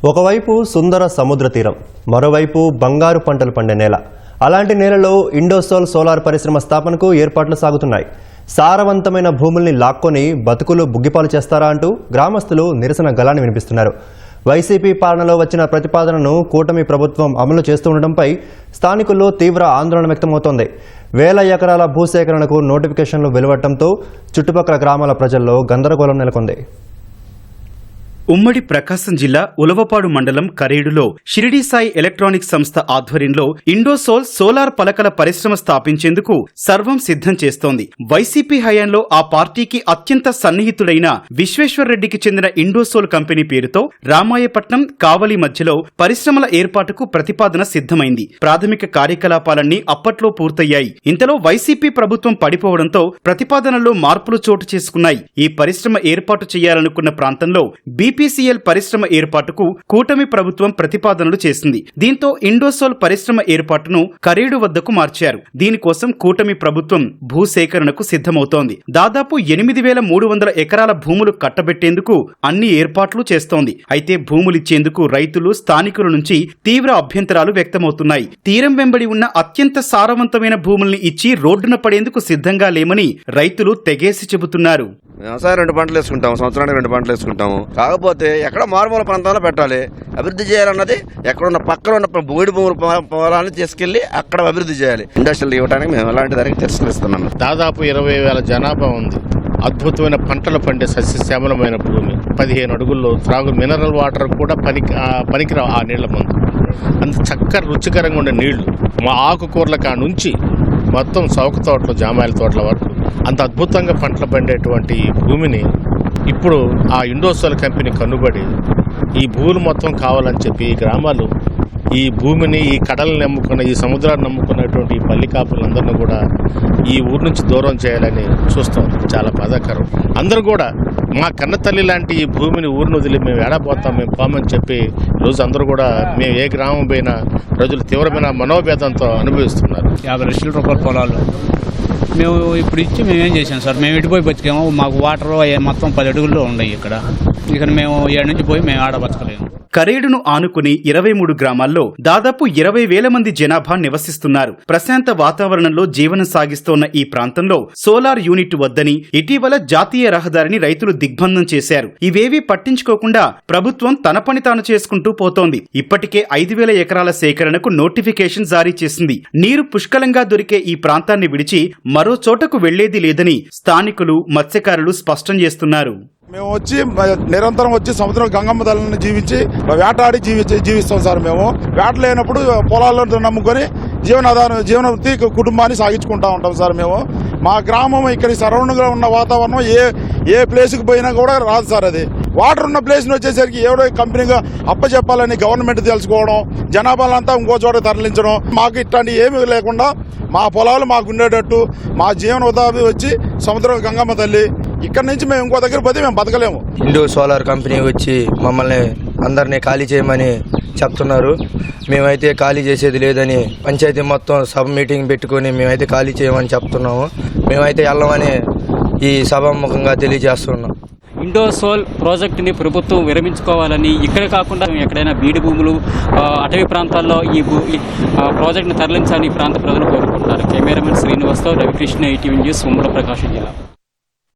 ఒకవైపు సుందర సముద్ర తీరం, మరోవైపు బంగారు పంటలు పండే నేల. అలాంటి నేలలో ఇండోసోల్ సోలార్ పరిశ్రమ స్థాపనకు ఏర్పాట్లు సాగుతున్నాయి. సారవంతమైన భూముల్ని లాక్కొని బతుకులు బుగ్గిపాలు చేస్తారా అంటూ గ్రామస్తులు నిరసన గళాన్ని వినిపిస్తున్నారు. వైసీపీ పాలనలో వచ్చిన ప్రతిపాదనను కూటమి ప్రభుత్వం అమలు చేస్తుండటంపై స్థానికుల్లో తీవ్ర ఆందోళన వ్యక్తమవుతోంది. వేల ఎకరాల భూసేకరణకు నోటిఫికేషన్లు వెలువడటంతో చుట్టుపక్కల గ్రామాల ప్రజల్లో గందరగోళం నెలకొంది. ఉమ్మడి ప్రకాశం జిల్లా ఉలవపాడు మండలం కరేడులో షిరిడి సాయి ఎలక్ట్రానిక్స్ సంస్థ ఆధ్వర్యంలో ఇండోసోల్ సోలార్ పలకల పరిశ్రమ స్థాపించేందుకు సర్వం సిద్ధం చేస్తోంది. వైసీపీ హయాంలో ఆ పార్టీకి అత్యంత సన్నిహితుడైన విశ్వేశ్వర్రెడ్డికి చెందిన ఇండోసోల్ కంపెనీ పేరుతో రామాయపట్నం, కావలి మధ్యలో పరిశ్రమల ఏర్పాటుకు ప్రతిపాదన సిద్ధమైంది. ప్రాథమిక కార్యకలాపాలన్నీ అప్పట్లో పూర్తయ్యాయి. ఇంతలో వైసీపీ ప్రభుత్వం పడిపోవడంతో ప్రతిపాదనలో మార్పులు చోటు చేసుకున్నాయి. ఈ పరిశ్రమ ఏర్పాటు చేయాలనుకున్న ప్రాంతంలో బీపీసీఎల్ పరిశ్రమ ఏర్పాటుకు కూటమి ప్రభుత్వం ప్రతిపాదనలు చేసింది. దీంతో ఇండోసోల్ పరిశ్రమ ఏర్పాటును కరేడు వద్దకు మార్చారు. దీనికోసం కూటమి ప్రభుత్వం భూసేకరణకు సిద్ధమవుతోంది. దాదాపు 8,300 ఎకరాల భూములు కట్టబెట్టేందుకు అన్ని ఏర్పాట్లు చేస్తోంది. అయితే భూములిచ్చేందుకు రైతులు, స్థానికుల నుంచి తీవ్ర అభ్యంతరాలు వ్యక్తమవుతున్నాయి. తీరం వెంబడి ఉన్న అత్యంత సారవంతమైన భూముల్ని ఇచ్చి రోడ్డున పడేందుకు సిద్ధంగా లేమని రైతులు తెగేసి చెబుతున్నారు. వ్యవసాయం 2 పంటలు వేసుకుంటాము, సంవత్సరానికి 2 పంటలు వేసుకుంటాము. కాకపోతే ఎక్కడ మారుమూల ప్రాంతాల్లో పెట్టాలి, అభివృద్ధి చేయాలన్నది ఎక్కడున్న పక్కన ఉన్న బోడి పొలాన్ని తీసుకెళ్లి అక్కడ అభివృద్ధి చేయాలి. ఇండస్ట్రియల్ ఇవ్వడానికి మేము ఎలాంటి దానికి తిరస్కరిస్తున్నాము. దాదాపు 20,000 జనాభా ఉంది. అద్భుతమైన పంటలు పండే సస్యశ్యామలమైన భూమి. 15 అడుగుల్లో త్రాగు మినరల్ వాటర్ కూడా పనికిరావు ఆ నీళ్ల ముందు. అంత చక్కగా రుచికరంగా ఉండే నీళ్లు. మా ఆకుకూరల కాడ నుంచి మొత్తం సౌక తోటలు, జామాయిల తోటల వరకు అంత అద్భుతంగా పంటలు పండేటువంటి ఈ భూమిని ఇప్పుడు ఆ ఇండోసోల్ కంపెనీ కన్నుబడి ఈ భూములు మొత్తం కావాలని చెప్పి ఈ గ్రామాలు ఈ భూమిని, ఈ కడలను నమ్ముకున్న, ఈ సముద్రాన్ని నమ్ముకున్నటువంటి ఈ పల్లి కాపులందరినీ కూడా ఈ ఊరు నుంచి దూరం చేయాలని చూస్తాం. చాలా బాధాకరం. అందరూ కూడా మా కన్నతల్లి లాంటి ఈ భూమిని ఊరిని వదిలి మేము ఏడాపోతాం, మేము పోమని చెప్పి రోజు అందరూ కూడా మేము ఏ గ్రామం పోయినా ప్రజలు తీవ్రమైన మనోభేదంతో అనుభవిస్తున్నారు. 50 లక్షల రూపాయల పొలాలు మేము ఇప్పుడు ఇచ్చి మేమేం చేసాం సార్, మేము ఎటుపోయి బతికాము. మాకు వాటర్ మొత్తం 10 అడుగుల్లో ఉన్నాయి. ఇక్కడ మేము 7 నుంచి పోయి మేము ఆడ బతకలేము. కరేడును ఆనుకుని 23 గ్రామాల్లో దాదాపు 20,000 మంది జనాభా నివసిస్తున్నారు. ప్రశాంత వాతావరణంలో జీవనం సాగిస్తోన్న ఈ ప్రాంతంలో సోలార్ యూనిట్ వద్దని ఇటీవల జాతీయ రహదారిని రైతులు దిగ్బంధం చేశారు. ఇవేవీ పట్టించుకోకుండా ప్రభుత్వం తన పని తాను చేసుకుంటూ పోతోంది. ఇప్పటికే 5,000 ఎకరాల సేకరణకు నోటిఫికేషన్ జారీ చేసింది. నీరు పుష్కలంగా దొరికే ఈ ప్రాంతాన్ని విడిచి మరో చోటకు వెళ్లేది లేదని స్థానికులు, మత్స్యకారులు స్పష్టం చేస్తున్నారు. మేము నిరంతరం వచ్చి సముద్రం గంగమ్మ తల్లిని జీవించి వేటాడి జీవిస్తాం సార్. మేము వేట లేనప్పుడు పొలాలను నమ్ముకొని జీవనోపాధి కుటుంబాన్ని సాగించుకుంటా ఉంటాం సార్. మేము మా గ్రామం ఇక్కడ సరౌండింగ్ లో ఉన్న వాతావరణం ఏ ప్లేస్కి పోయినా కూడా రాదు సార్. అది వాటర్ ఉన్న ప్లేస్ని వచ్చేసరికి ఏడో కంపెనీగా అప్పచెప్పాలని గవర్నమెంట్ తెలుసుకోవడం, జనాభాలంతా ఇంకో చోట తరలించడం, మాకు ఇట్లాంటి ఏమీ లేకుండా మా పొలాలు మాకు ఉండేటట్టు మా జీవనోపాధి వచ్చి సముద్రం గంగమ్మ తల్లి. ఇక్కడ నుంచి మేము ఇంకో దగ్గర పోతే మేము బతకలేము. ఇండో సోలార్ కంపెనీ వచ్చి మమ్మల్ని అందరినీ ఖాళీ చేయమని చెప్తున్నారు. మేమైతే ఖాళీ చేసేది లేదని పంచాయతీ మొత్తం సభ మీటింగ్ పెట్టుకుని మేమైతే ఖాళీ చేయమని చెప్తున్నాము. మేమైతే వెళ్ళమని ఈ సభాముఖంగా తెలియజేస్తున్నాం. ఇండోసోల్ ప్రాజెక్టుని ప్రభుత్వం విరమించుకోవాలని, ఇక్కడ కాకుండా ఎక్కడైనా బీడు భూములు, అటవీ ప్రాంతాల్లో ఈ ప్రాజెక్టును తరలించాలని ఈ ప్రాంత ప్రజలు కోరుకుంటున్నారు. కెమెరామెన్ శ్రీనివాస్తో రవికృష్ణ, ఈటీవీ న్యూస్, ఉమ్మడి ప్రకాశం జిల్లా.